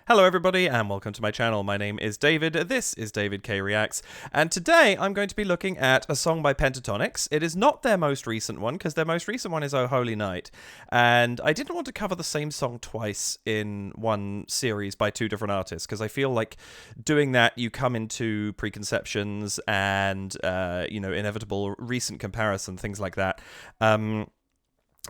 Hello everybody and welcome to my channel. My name is David, this is David K Reacts, and today I'm going to be looking at a song by Pentatonix. It is not their most recent one, because their most recent one is Oh Holy Night, and I didn't want to cover the same song twice in one series by two different artists, because I feel like doing that you come into preconceptions and, inevitable recent comparison, things like that.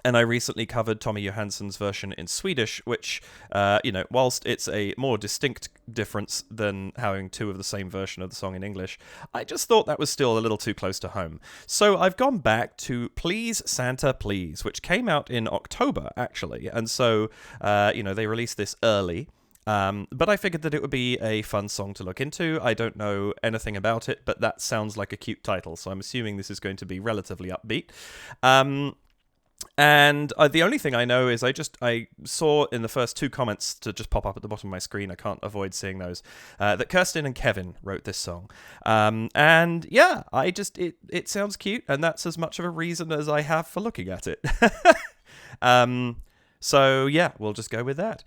And I recently covered Tommy Johansson's version in Swedish, which, whilst it's a more distinct difference than having two of the same version of the song in English, I just thought that was still a little too close to home. So I've gone back to Please Santa Please, which came out in October, actually. And so, they released this early. But I figured that it would be a fun song to look into. I don't know anything about it, but that sounds like a cute title, so I'm assuming this is going to be relatively upbeat. And the only thing I know is I saw in the first two comments to just pop up at the bottom of my screen, I can't avoid seeing those, that Kirstie and Kevin wrote this song. And yeah, it sounds cute, and that's as much of a reason as I have for looking at it. So yeah, we'll just go with that.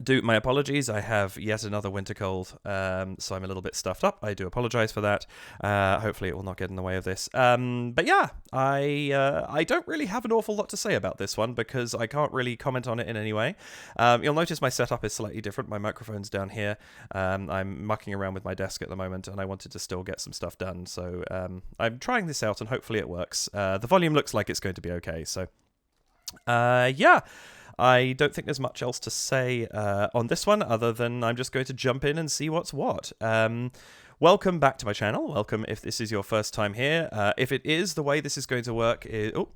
My apologies, I have yet another winter cold, so I'm a little bit stuffed up. I do apologize for that. Hopefully it will not get in the way of this. But yeah, I don't really have an awful lot to say about this one because I can't really comment on it in any way. You'll notice my setup is slightly different. My microphone's down here. I'm mucking around with my desk at the moment, and I wanted to still get some stuff done. So I'm trying this out, and hopefully it works. The volume looks like it's going to be okay, so yeah. I don't think there's much else to say on this one other than I'm just going to jump in and see what's what. Welcome back to my channel. Welcome if this is your first time here. If it is, the way this is going to work is... Oh,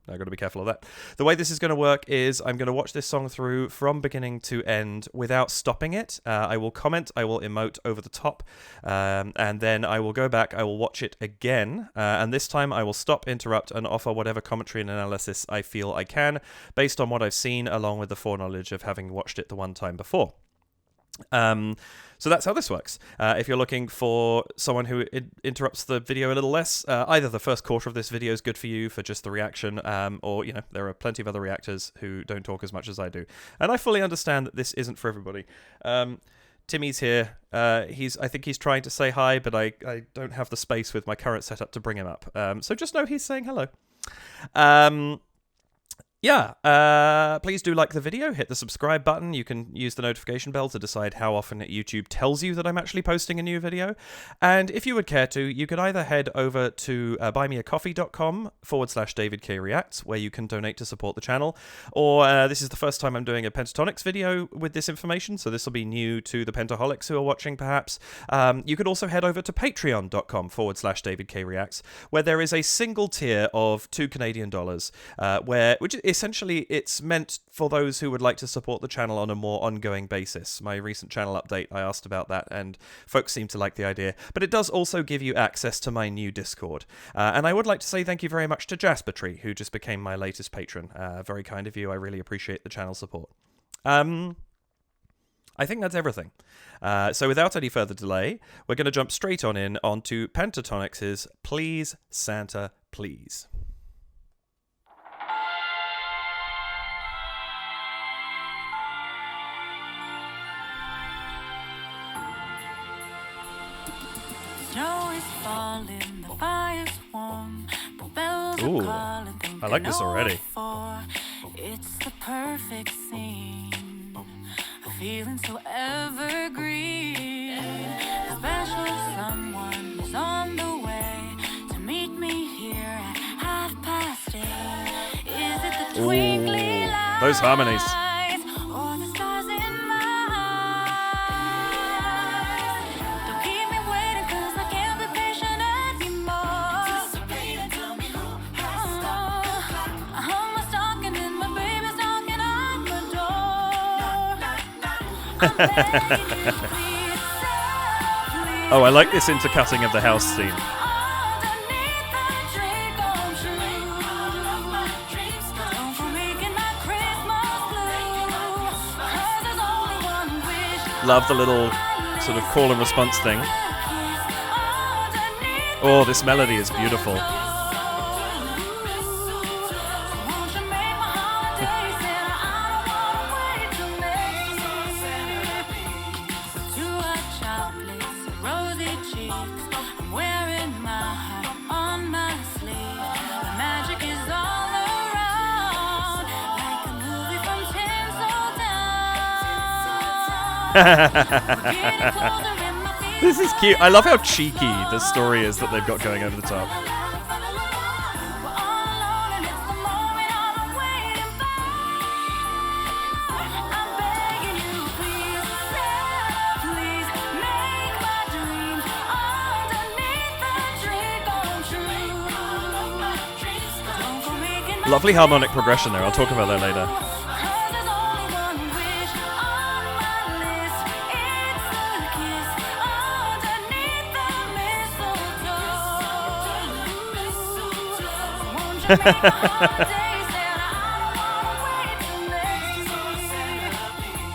I've got to be careful of that. The way this is going to work is I'm going to watch this song through from beginning to end without stopping it. I will comment, I will emote over the top, and then I will go back, I will watch it again, and this time I will stop, interrupt, and offer whatever commentary and analysis I feel I can, based on what I've seen, along with the foreknowledge of having watched it the one time before. So that's how this works. If you're looking for someone who interrupts the video a little less, either the first quarter of this video is good for you for just the reaction, or, there are plenty of other reactors who don't talk as much as I do. And I fully understand that this isn't for everybody. Timmy's here. I think he's trying to say hi, but I don't have the space with my current setup to bring him up. So just know he's saying hello. Yeah, please do like the video, hit the subscribe button. You can use the notification bell to decide how often YouTube tells you that I'm actually posting a new video. And if you would care to, you could either head over to buymeacoffee.com/DavidKReacts, where you can donate to support the channel. Or this is the first time I'm doing a Pentatonix video with this information, so this will be new to the Pentaholics who are watching, perhaps. You could also head over to patreon.com/DavidKReacts, where there is a single tier of $2 Canadian, which essentially it's meant for those who would like to support the channel on a more ongoing basis. My recent channel update, I asked about that, and folks seem to like the idea. But it does also give you access to my new Discord. And I would like to say thank you very much to Jaspertree, who just became my latest patron. Very kind of you. I really appreciate the channel support. I think that's everything. So without any further delay, we're going to jump straight on onto Pentatonix's Please Santa Please. Snow is falling, the fire's warm, the bells are calling, I like this already. It's the perfect scene, a feeling so evergreen. A special someone is on the way to meet me here at 8:30. Is it the twinkly lights? Those harmonies. Oh, I like this intercutting of the house scene. Love the little sort of call and response thing. Oh, this melody is beautiful. This is cute. I love how cheeky the story is that they've got going over the top. Lovely harmonic progression there. I'll talk about that later.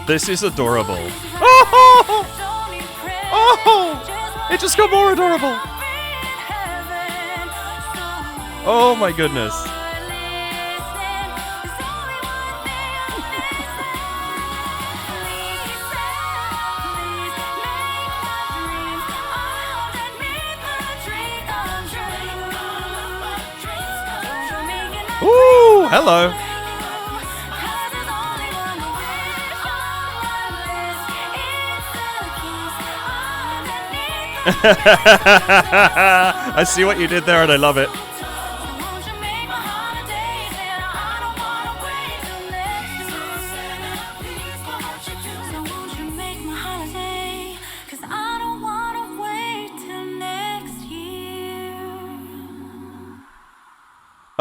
This is adorable. Oh! Oh! It just got more adorable. Oh my goodness. Ooh, hello. I see what you did there and I love it.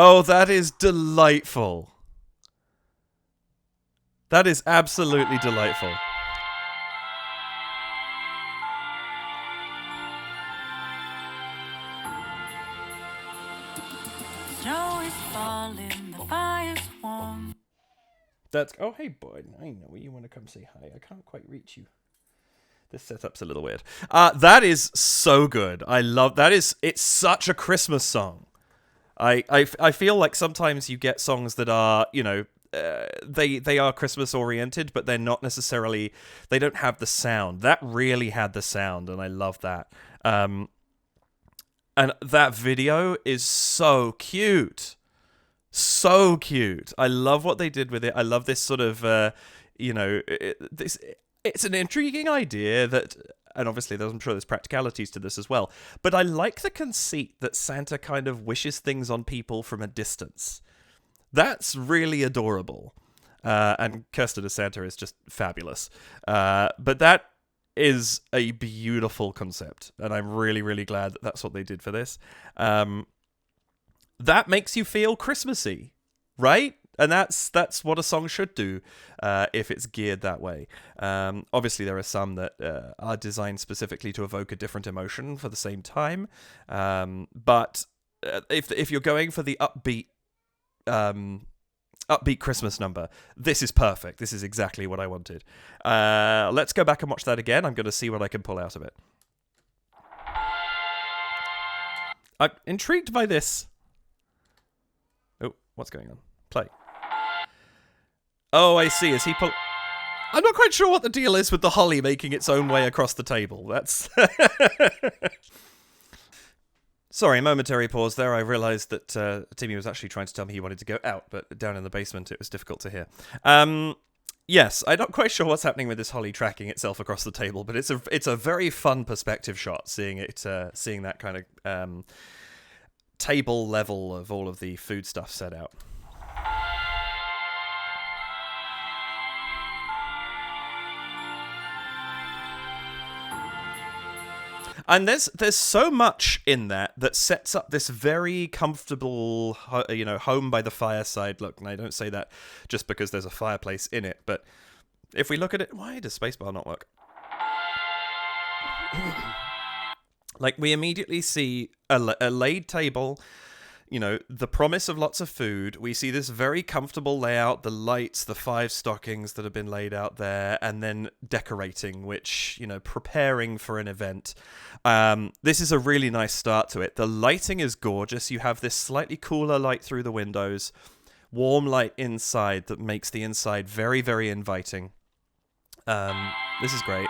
Oh, that is delightful. That is absolutely delightful. Snow is falling, the fire's warm. That's... Oh, hey, boy. I know you want to come say hi. I can't quite reach you. This setup's a little weird. That is so good. I love... That is... It's such a Christmas song. I feel like sometimes you get songs that are, you know, they are Christmas oriented, but they're not necessarily, they don't have the sound. That really had the sound, and I love that. And that video is so cute. So cute. I love what they did with it. I love this sort of, you know, it's an intriguing idea that... And obviously, I'm sure there's practicalities to this as well. But I like the conceit that Santa kind of wishes things on people from a distance. That's really adorable. And Kirsten as Santa is just fabulous. But that is a beautiful concept. And I'm really, really glad that that's what they did for this. That makes you feel Christmassy, right? And that's what a song should do if it's geared that way. Obviously, there are some that are designed specifically to evoke a different emotion for the same time. But if you're going for the upbeat Christmas number, this is perfect. This is exactly what I wanted. Let's go back and watch that again. I'm going to see what I can pull out of it. I'm intrigued by this. Oh, what's going on? Play. Oh, I see. Is he pull... I'm not quite sure what the deal is with the holly making its own way across the table. That's... Sorry, momentary pause there. I realised that Timmy was actually trying to tell me he wanted to go out, but down in the basement it was difficult to hear. Yes, I'm not quite sure what's happening with this holly tracking itself across the table, but it's a very fun perspective shot, seeing that kind of table level of all of the food stuff set out. And there's so much in that sets up this very comfortable, you know, home by the fireside look. And I don't say that just because there's a fireplace in it, but if we look at it, why does spacebar not work? Like, we immediately see a laid table, you know, the promise of lots of food. We see this very comfortable layout, the lights, the 5 stockings that have been laid out there, and then decorating, which, you know, preparing for an event. This is a really nice start to it. The lighting is gorgeous. You have this slightly cooler light through the windows, warm light inside that makes the inside very, very inviting. This is great.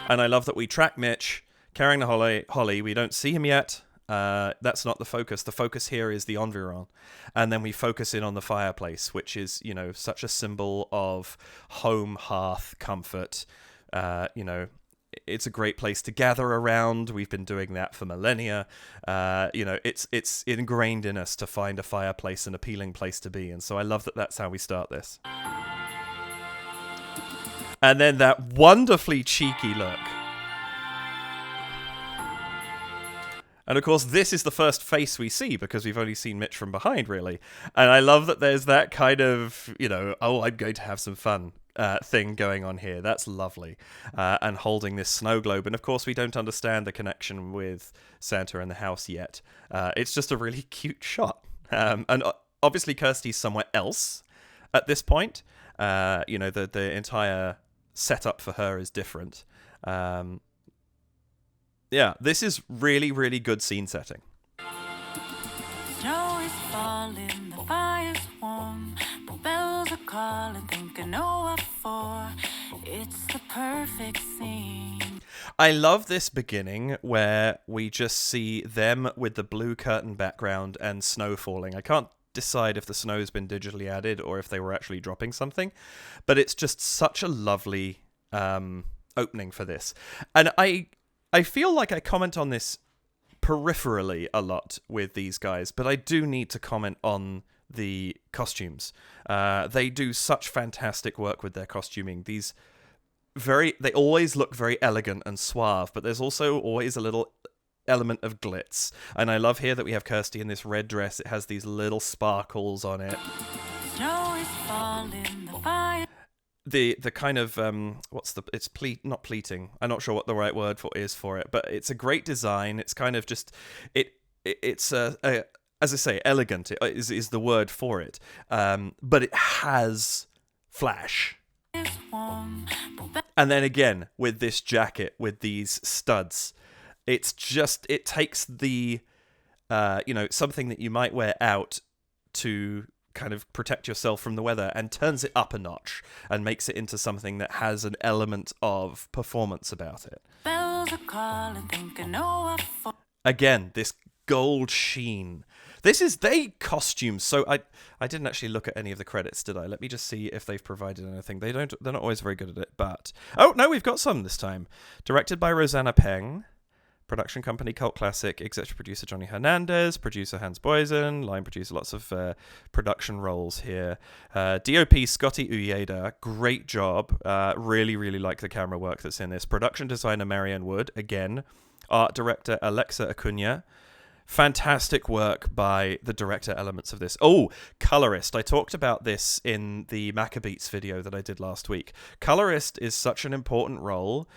And I love that we track Mitch carrying the holly. We don't see him yet. That's not the focus. The focus here is the environ. And then we focus in on the fireplace, which is, such a symbol of home, hearth, comfort. It's a great place to gather around. We've been doing that for millennia. It's ingrained in us to find a fireplace an appealing place to be. And so I love that that's how we start this. And then that wonderfully cheeky look. And of course, this is the first face we see because we've only seen Mitch from behind, really. And I love that there's that kind of, I'm going to have some fun thing going on here. That's lovely. And holding this snow globe. And of course, we don't understand the connection with Santa and the house yet. It's just a really cute shot. And obviously, Kirstie's somewhere else at this point. The entire setup for her is different. This is really, really good scene setting. Snow is falling, the fire's warm, the bells are calling, think I know what for. It's the perfect scene. I love this beginning where we just see them with the blue curtain background and snow falling. I can't decide if the snow's been digitally added or if they were actually dropping something, but it's just such a lovely opening for this. And I feel like I comment on this peripherally a lot with these guys, but I do need to comment on the costumes. They do such fantastic work with their costuming. They always look very elegant and suave, but there's also always a little element of glitz. And I love here that we have Kirstie in this red dress. It has these little sparkles on it. Snow is falling, the fire. The kind of not pleating. I'm not sure what the right word is for it, but it's a great design. It's kind of just it's as I say, elegant is the word for it. But it has flash. And then again with this jacket with these studs, it takes the something that you might wear out to kind of protect yourself from the weather and turns it up a notch and makes it into something that has an element of performance about it. Bells are calling, think I know what. Again, this gold sheen. They costume. So I didn't actually look at any of the credits, did I? Let me just see if they've provided anything. They're not always very good at it, but oh no, we've got some this time. Directed by Rosanna Peng. Production company Cult Classic, executive producer Johnny Hernandez, producer Hans Boysen, line producer, lots of production roles here. DOP Scotty Uyeda, great job. Really, really like the camera work that's in this. Production designer Marianne Wood, again. Art director Alexa Acuna. Fantastic work by the director elements of this. Oh, colorist. I talked about this in the Maccabeats video that I did last week. Colorist is such an important role.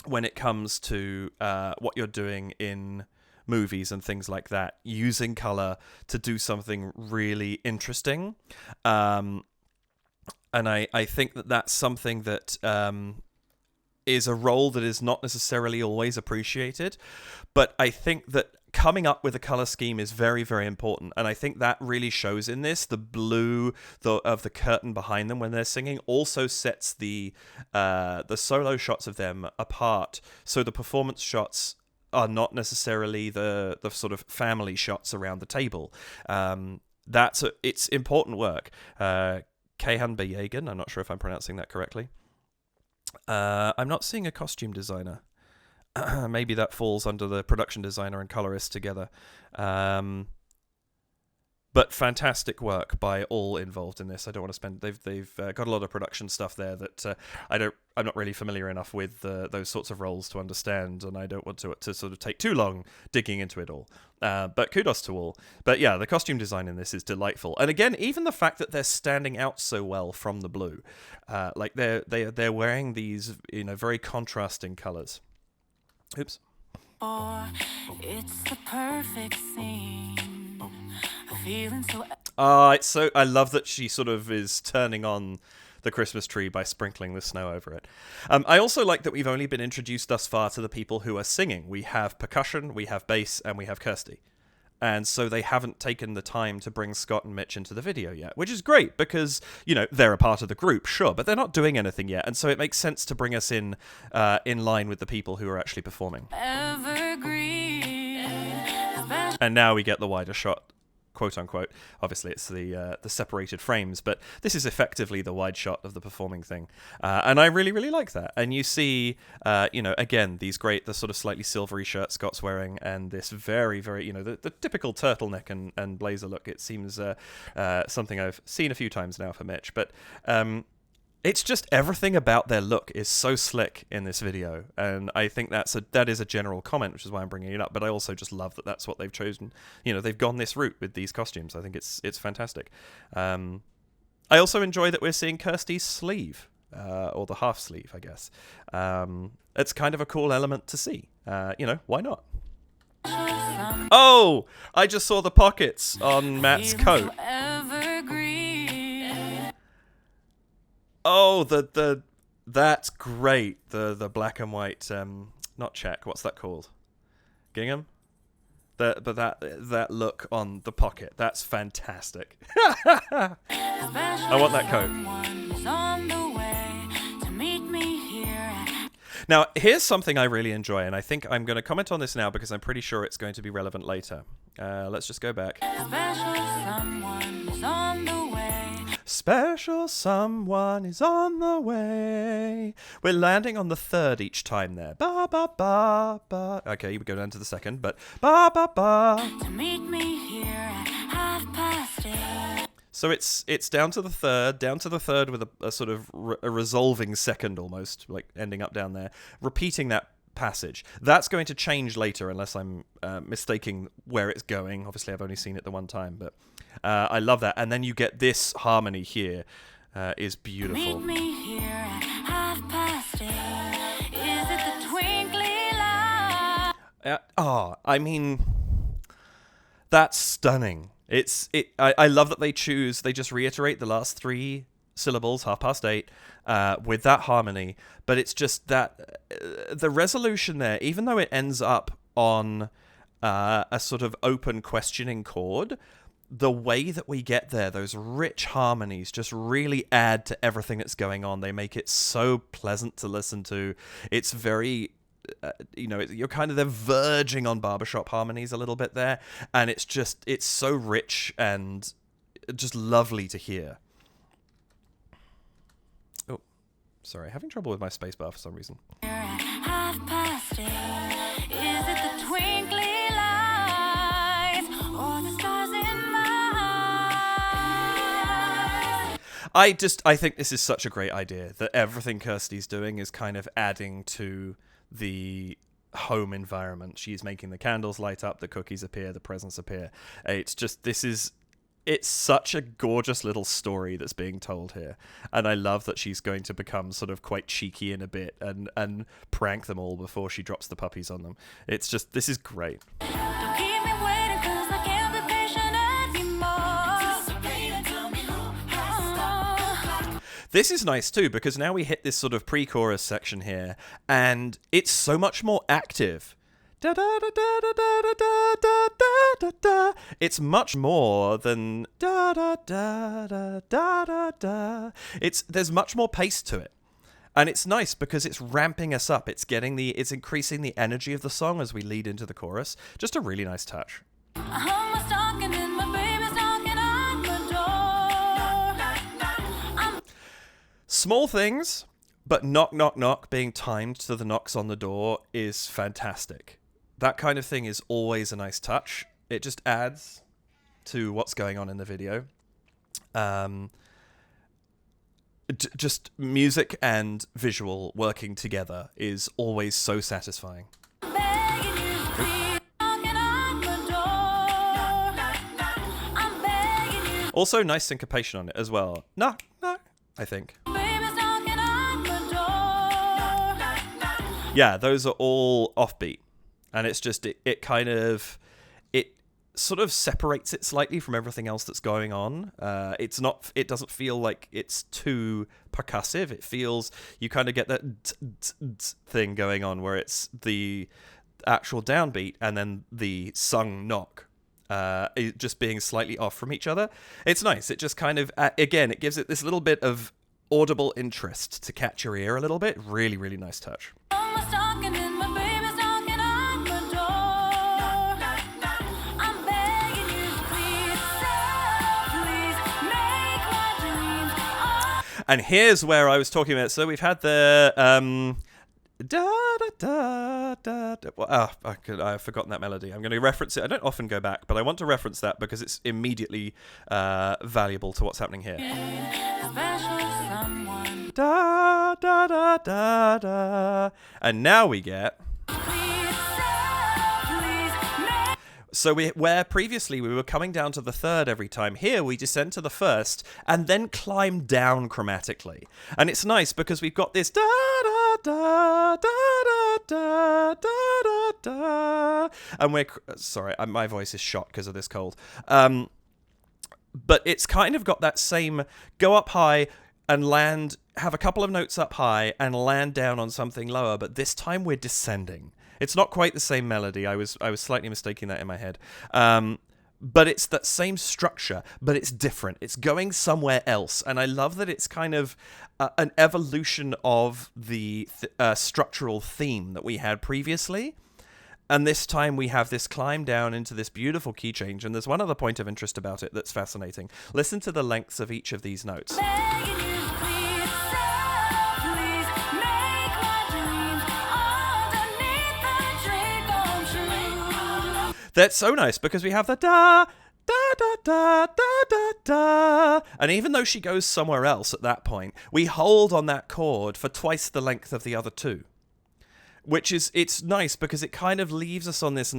When it comes to what you're doing in movies and things like that, using color to do something really interesting. And I think that that's something that is a role that is not necessarily always appreciated. But I think that coming up with a color scheme is very, very important. And I think that really shows in this. The blue of the curtain behind them when they're singing also sets the solo shots of them apart. So the performance shots are not necessarily the sort of family shots around the table. It's important work. Kayhan Bayegan, I'm not sure if I'm pronouncing that correctly. I'm not seeing a costume designer. Maybe that falls under the production designer and colorist together. But fantastic work by all involved in this. I don't want to spend. They've got a lot of production stuff there that I'm not really familiar enough with those sorts of roles to understand, and I don't want to sort of take too long digging into it all. But kudos to all. But yeah, the costume design in this is delightful, and again, even the fact that they're standing out so well from the blue, like they're wearing these very contrasting colors. Oops. It's the perfect scene. Feeling so. I love that she sort of is turning on the Christmas tree by sprinkling the snow over it. I also like that we've only been introduced thus far to the people who are singing. We have percussion, we have bass, and we have Kirstie. And so they haven't taken the time to bring Scott and Mitch into the video yet, which is great because, they're a part of the group, sure, but they're not doing anything yet. And so it makes sense to bring us in line with the people who are actually performing. Evergreen. And now we get the wider shot, quote unquote. Obviously, it's the separated frames, but this is effectively the wide shot of the performing thing, and I really, really like that. And you see, again, the sort of slightly silvery shirt Scott's wearing, and this very, very, the typical turtleneck and blazer look. It seems something I've seen a few times now for Mitch, but it's just everything about their look is so slick in this video, and I think that is a general comment, which is why I'm bringing it up. But I also just love that that's what they've chosen. They've gone this route with these costumes. I think it's fantastic. I also enjoy that we're seeing Kirstie's sleeve, or the half sleeve, I guess. It's kind of a cool element to see. Why not? Oh, I just saw the pockets on Matt's coat. Oh, that's great. The black and white, not check. What's that called? Gingham. But that look on the pocket, that's fantastic. I want that coat. Now, here's something I really enjoy, and I think I'm going to comment on this now because I'm pretty sure it's going to be relevant later. Let's just go back. Special someone is on the way. We're landing on the third each time there. Ba ba ba ba. Okay, we go down to the second, but ba ba ba. To meet me here at 8:30. So it's down to the third with a sort of a resolving second almost, like ending up down there, repeating that passage. That's going to change later unless I'm mistaking where it's going. Obviously, I've only seen it the one time, but I love that. And then you get this harmony here, is beautiful. Meet me here at 8:30. Is it the twinkly light? I mean, that's stunning. I love that they just reiterate the last three syllables, 8:30, with that harmony, but it's just that the resolution there, even though it ends up on a sort of open questioning chord, the way that we get there, those rich harmonies just really add to everything that's going on. They make it so pleasant to listen to. It's very you're kind of verging on barbershop harmonies a little bit there, and it's so rich and just lovely to hear. Oh, sorry, having trouble with my spacebar for some reason. I think this is such a great idea that everything Kirstie's doing is kind of adding to the home environment. She's making the candles light up, the cookies appear, the presents appear. It's such a gorgeous little story that's being told here. And I love that she's going to become sort of quite cheeky in a bit and prank them all before she drops the puppies on them. This is great. This is nice too, because now we hit this sort of pre-chorus section here, and it's so much more active. Da da da da da da da da da da. It's much more than da da da da da da da. There's much more pace to it, and it's nice because it's ramping us up. It's increasing the energy of the song as we lead into the chorus. Just a really nice touch. Small things, but knock, knock, knock being timed to the knocks on the door is fantastic. That kind of thing is always a nice touch. It just adds to what's going on in the video. Just music and visual working together is always so satisfying. Also, nice syncopation on it as well. Knock, knock, I think. Yeah, those are all offbeat, and it's just it sort of separates it slightly from everything else that's going on. It doesn't feel like it's too percussive. It feels you kind of get that thing going on where it's the actual downbeat and then the sung knock just being slightly off from each other. It's nice. It just kind of again, it gives it this little bit of audible interest to catch your ear a little bit. Really, really nice touch. And here's where I was talking about. So we've had the da da da da. Well, I've forgotten that melody. I'm going to reference it. I don't often go back, but I want to reference that because it's immediately valuable to what's happening here. Da da da da da. And now we get. So where previously we were coming down to the third every time, here we descend to the first and then climb down chromatically. And it's nice because we've got this da da da da da da da da. And we're sorry, my voice is shot because of this cold. But it's kind of got that same go up high and land, have a couple of notes up high and land down on something lower, but this time we're descending. It's not quite the same melody. I was slightly mistaking that in my head. But it's that same structure, but it's different. It's going somewhere else. And I love that it's kind of an evolution of the structural theme that we had previously. And this time we have this climb down into this beautiful key change. And there's one other point of interest about it that's fascinating. Listen to the lengths of each of these notes. That's so nice because we have the da, da, da, da, da, da, da. And even though she goes somewhere else at that point, we hold on that chord for twice the length of the other two. Which is, it's nice because it kind of leaves us on this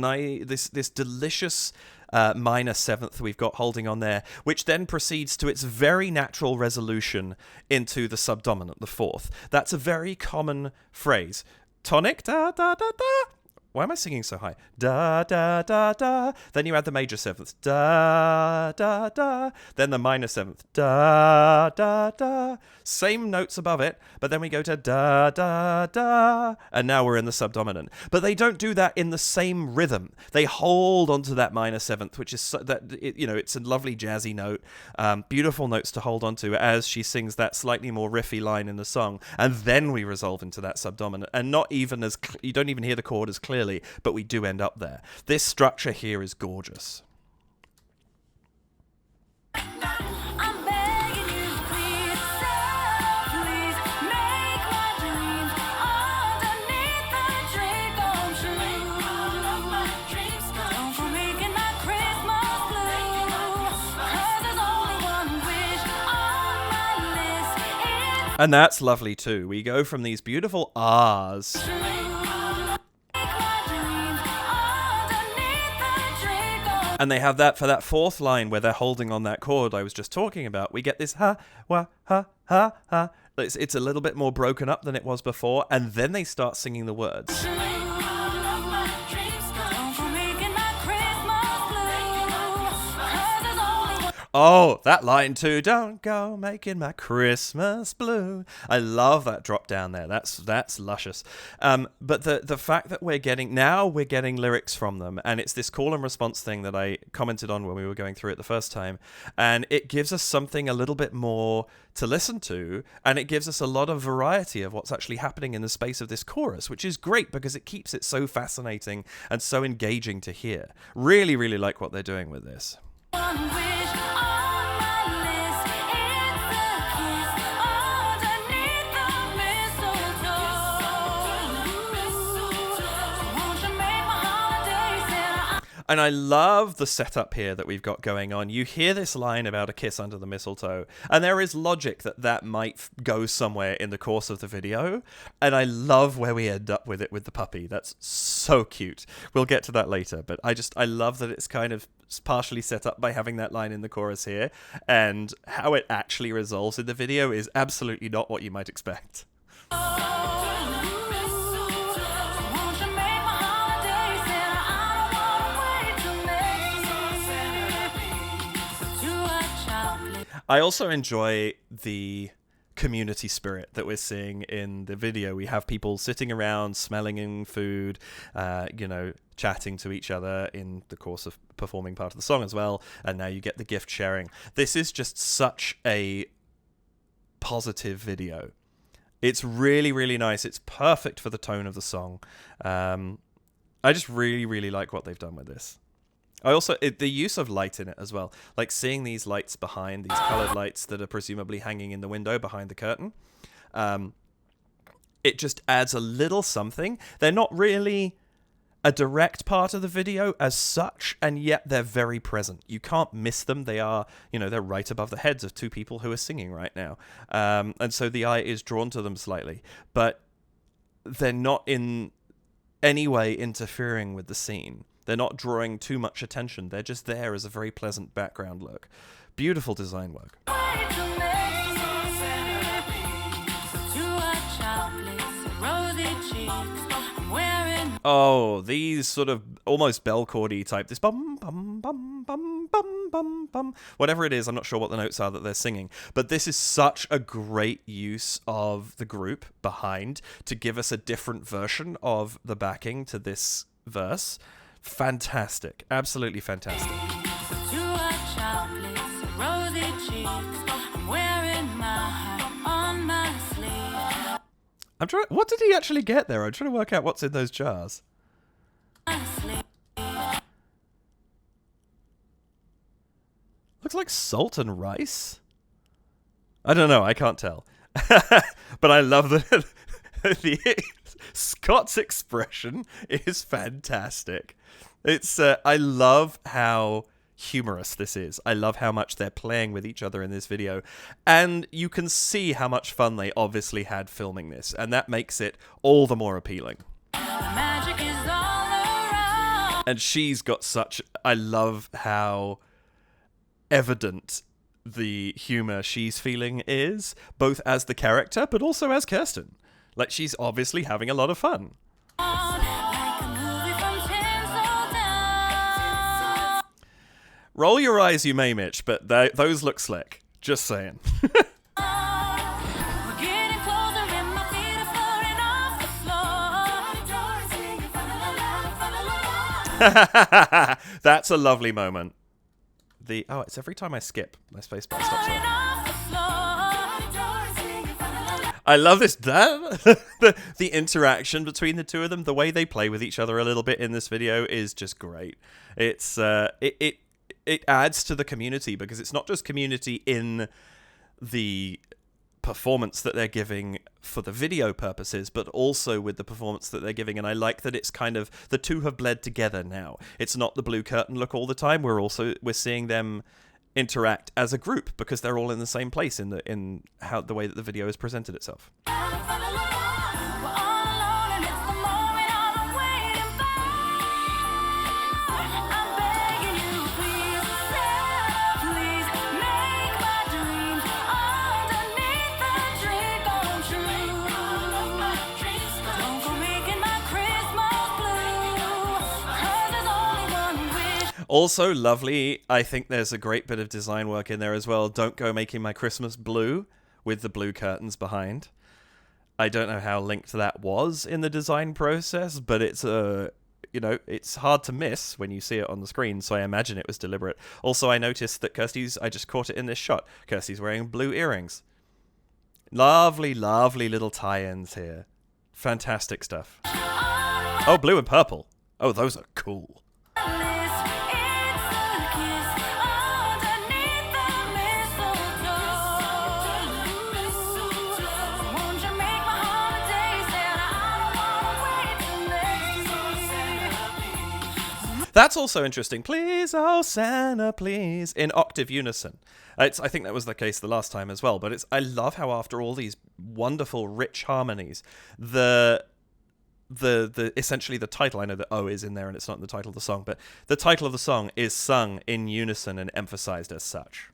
delicious minor seventh we've got holding on there, which then proceeds to its very natural resolution into the subdominant, the fourth. That's a very common phrase. Tonic, da, da, da, da. Why am I singing so high? Da, da, da, da. Then you add the major seventh. Da, da, da. Then the minor seventh. Da, da, da. Same notes above it, but then we go to da, da, da. And now we're in the subdominant. But they don't do that in the same rhythm. They hold onto that minor seventh, which is, it's a lovely jazzy note. Beautiful notes to hold onto as she sings that slightly more riffy line in the song. And then we resolve into that subdominant. And not even as, you don't even hear the chord as clearly. But we do end up there. This structure here is gorgeous. And that's lovely too. We go from these beautiful ahs. And they have that for that fourth line where they're holding on that chord I was just talking about. We get this ha, wa, ha, ha, ha. It's a little bit more broken up than it was before. And then they start singing the words. Oh, that line too. Don't go making my Christmas blue. I love that drop down there. That's luscious. But the fact that we're getting lyrics from them, and it's this call and response thing that I commented on when we were going through it the first time, and it gives us something a little bit more to listen to, and it gives us a lot of variety of what's actually happening in the space of this chorus, which is great because it keeps it so fascinating and so engaging to hear. Really, really like what they're doing with this. And I love the setup here that we've got going on. You hear this line about a kiss under the mistletoe, and there is logic that might go somewhere in the course of the video. And I love where we end up with it with the puppy. That's so cute. We'll get to that later, but I love that it's kind of partially set up by having that line in the chorus here, and how it actually resolves in the video is absolutely not what you might expect. I also enjoy the community spirit that we're seeing in the video. We have people sitting around, smelling food, chatting to each other in the course of performing part of the song as well. And now you get the gift sharing. This is just such a positive video. It's really, really nice. It's perfect for the tone of the song. I just really, really like what they've done with this. I also the use of light in it as well, like seeing these lights behind, these colored lights that are presumably hanging in the window behind the curtain. It just adds a little something. They're not really a direct part of the video as such, and yet they're very present. You can't miss them. They are, they're right above the heads of two people who are singing right now. And so the eye is drawn to them slightly, but they're not in any way interfering with the scene. They're not drawing too much attention. They're just there as a very pleasant background look. Beautiful design work. Oh, these sort of almost bell chordy type, this bum bum bum bum bum bum bum, whatever it is, I'm not sure what the notes are that they're singing, but this is such a great use of the group behind to give us a different version of the backing to this verse. Fantastic, absolutely fantastic. I'm trying. What did he actually get there? I'm trying to work out what's in those jars. Looks like salt and rice. I don't know. I can't tell. But I love the Scott's expression is fantastic. It's. I love how humorous this is. I love how much they're playing with each other in this video, and you can see how much fun they obviously had filming this, and that makes it all the more appealing. Magic is all around. And she's got such... I love how evident the humor she's feeling is, both as the character but also as Kirsten. Like, she's obviously having a lot of fun. Roll your eyes, you may, Mitch, but those look slick. Just saying. That's a lovely moment. It's every time I skip, my spacebar stops there. I love this. The interaction between the two of them, the way they play with each other a little bit in this video is just great. It's it adds to the community, because it's not just community in the performance that they're giving for the video purposes, but also with the performance that they're giving. And I like that it's kind of, the two have bled together now. It's not the blue curtain look all the time. We're seeing them interact as a group, because they're all in the same place in the way that the video has presented itself. Also lovely, I think there's a great bit of design work in there as well. Don't go making my Christmas blue, with the blue curtains behind. I don't know how linked that was in the design process, but it's it's hard to miss when you see it on the screen, so I imagine it was deliberate. Also, I noticed that I just caught it in this shot, Kirstie's wearing blue earrings. Lovely, lovely little tie-ins here. Fantastic stuff. Oh, blue and purple. Oh, those are cool. That's also interesting. Please, oh Santa, please, in octave unison. I think that was the case the last time as well. But I love how after all these wonderful, rich harmonies, the essentially the title, I know that O is in there and it's not in the title of the song, but the title of the song is sung in unison and emphasized as such.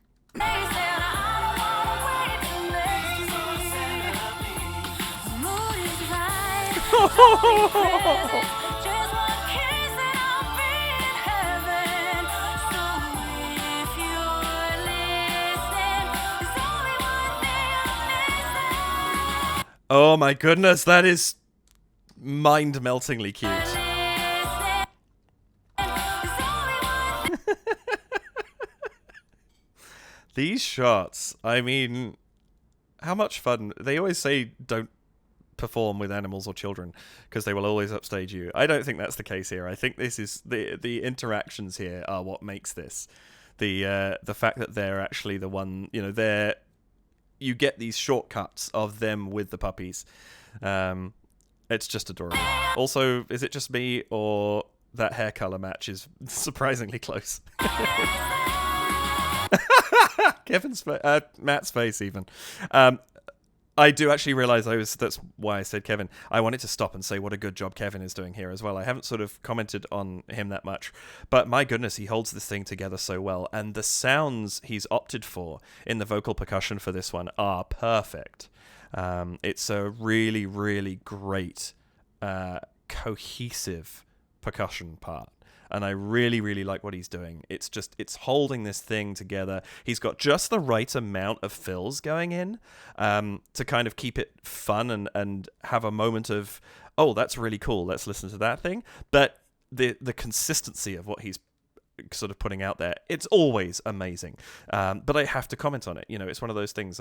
Oh my goodness, that is mind-meltingly cute. These shots, I mean, how much fun. They always say don't perform with animals or children because they will always upstage you. I don't think that's the case here. I think this is the interactions here are what makes this. The fact that they're actually the one, you get these shortcuts of them with the puppies. It's just adorable. Also, is it just me or that hair color match is surprisingly close? Matt's face even. I do actually realize that's why I said Kevin. I wanted to stop and say what a good job Kevin is doing here as well. I haven't sort of commented on him that much, but my goodness, he holds this thing together so well. And the sounds he's opted for in the vocal percussion for this one are perfect. It's a really, really great, cohesive percussion part. And I really, really like what he's doing. It's holding this thing together. He's got just the right amount of fills going in to kind of keep it fun and have a moment of, oh, that's really cool. Let's listen to that thing. But the consistency of what he's sort of putting out there, it's always amazing. But I have to comment on it. It's one of those things.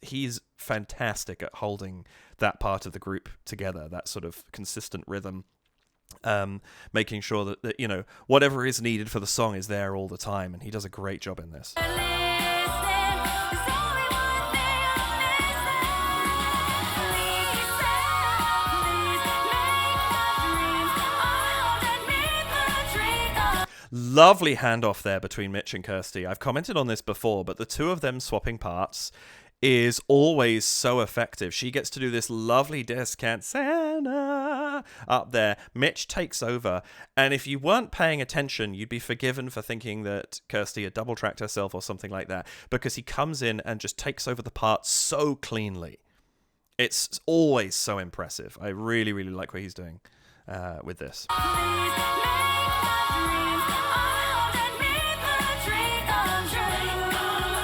He's fantastic at holding that part of the group together, that sort of consistent rhythm. Making sure that whatever is needed for the song is there all the time, and he does a great job in this. Lovely handoff there between Mitch and Kirstie. I've commented on this before, but the two of them swapping parts is always so effective. She gets to do this lovely descant Santa up there. Mitch takes over, and if you weren't paying attention, you'd be forgiven for thinking that Kirstie had double-tracked herself or something like that, because he comes in and just takes over the part so cleanly. It's always so impressive. I really, really like what he's doing with this.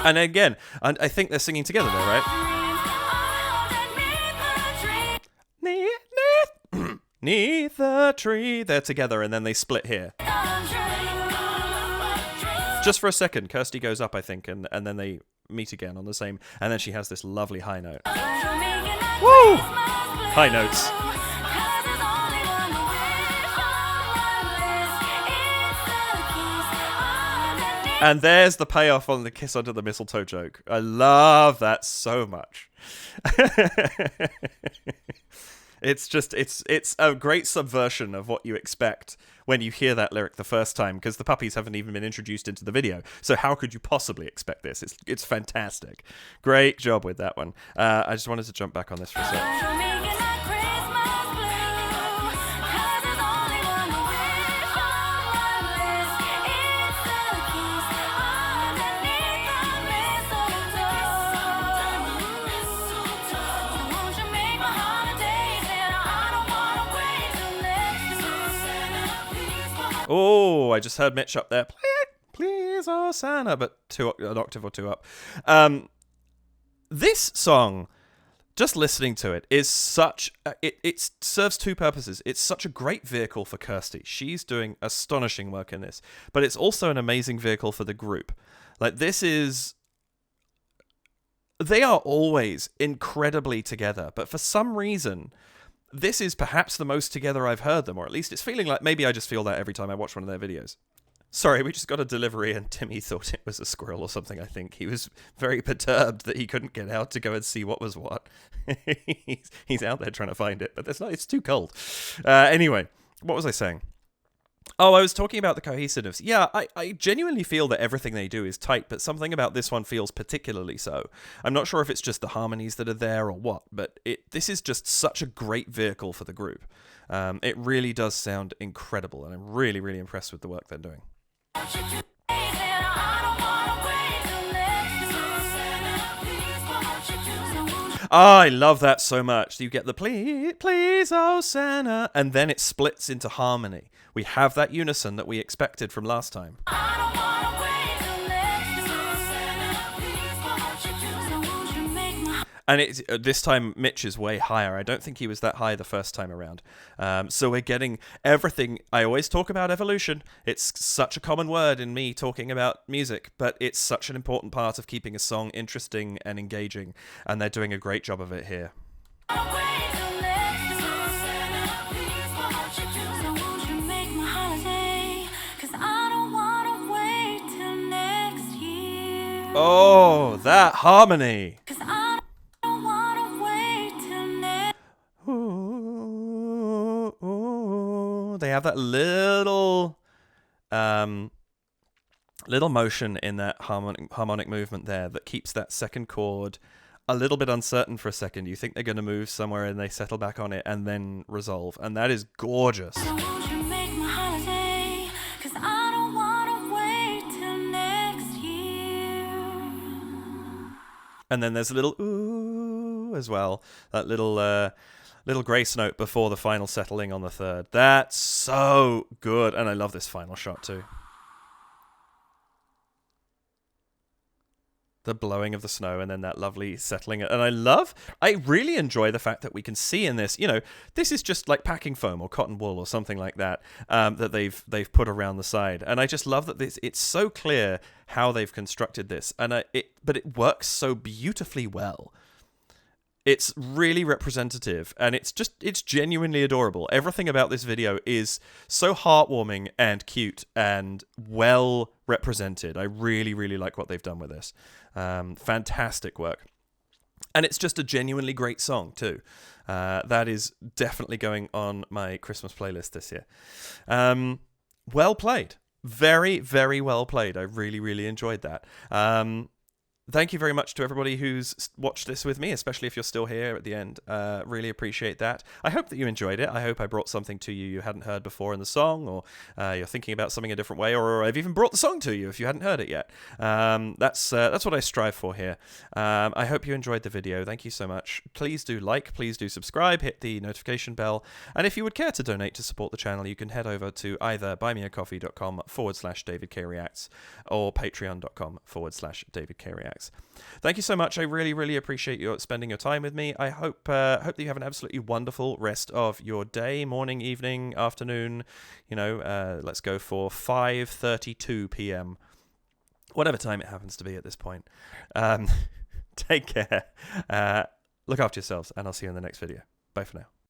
And again, I think they're singing together there, right? Neath the tree. They're together, and then they split here. Just for a second, Kirstie goes up, I think, and then they meet again on the same. And then she has this lovely high note. Woo! High notes. And there's the payoff on the kiss under the mistletoe joke. I love that so much. It's a great subversion of what you expect when you hear that lyric the first time, because the puppies haven't even been introduced into the video. So how could you possibly expect this? It's fantastic. Great job with that one. I just wanted to jump back on this for a second. Oh, I just heard Mitch up there. Please, oh Santa, but an octave or two up. This song, just listening to it, is such... It serves two purposes. It's such a great vehicle for Kirstie. She's doing astonishing work in this. But it's also an amazing vehicle for the group. Like, this is... They are always incredibly together, but for some reason... This is perhaps the most together I've heard them, or at least it's feeling like... Maybe I just feel that every time I watch one of their videos. Sorry, we just got a delivery and Timmy thought it was a squirrel or something, I think. He was very perturbed that he couldn't get out to go and see what was what. He's out there trying to find it, but it's too cold. Anyway, what was I saying? Oh, I was talking about the cohesiveness. Yeah, I genuinely feel that everything they do is tight, but something about this one feels particularly so. I'm not sure if it's just the harmonies that are there or what, but this is just such a great vehicle for the group. It really does sound incredible, and I'm really, really impressed with the work they're doing. I love that so much. You get the please, oh Santa, and then it splits into harmony. We have that unison that we expected from last time. And this time, Mitch is way higher. I don't think he was that high the first time around. So we're getting everything. I always talk about evolution. It's such a common word in me talking about music, but it's such an important part of keeping a song interesting and engaging. And they're doing a great job of it here. Oh, that harmony. 'Cause I don't wanna wait till next. Ooh. They have that little motion in that harmonic movement there that keeps that second chord a little bit uncertain for a second. You think they're going to move somewhere and they settle back on it and then resolve. And that is gorgeous. So won't you make my holiday? 'Cause I don't wanna wait till next year. And then there's a little ooh as well. That little grace note before the final settling on the third. That's so good. And I love this final shot too. The blowing of the snow and then that lovely settling. And I really enjoy the fact that we can see in this, this is just like packing foam or cotton wool or something like that, that they've put around the side. And I just love that it's so clear how they've constructed this. But it works so beautifully well. It's really representative and it's genuinely adorable. Everything about this video is so heartwarming and cute and well represented. I really, really like what they've done with this. Fantastic work. And it's just a genuinely great song too. That is definitely going on my Christmas playlist this year. Well played. Very, very well played. I really, really enjoyed that. Thank you very much to everybody who's watched this with me, especially if you're still here at the end. Really appreciate that. I hope that you enjoyed it. I hope I brought something to you hadn't heard before in the song, or you're thinking about something a different way, or I've even brought the song to you if you hadn't heard it yet. That's what I strive for here. I hope you enjoyed the video. Thank you so much. Please do please do subscribe, hit the notification bell, and if you would care to donate to support the channel, you can head over to either buymeacoffee.com/DavidKReacts or patreon.com/DavidKReacts. Thank you so much. I really, really appreciate you spending your time with me. I hope that you have an absolutely wonderful rest of your day, morning, evening, afternoon. Let's go for 5:32 p.m. Whatever time it happens to be at this point. Take care. Look after yourselves, and I'll see you in the next video. Bye for now.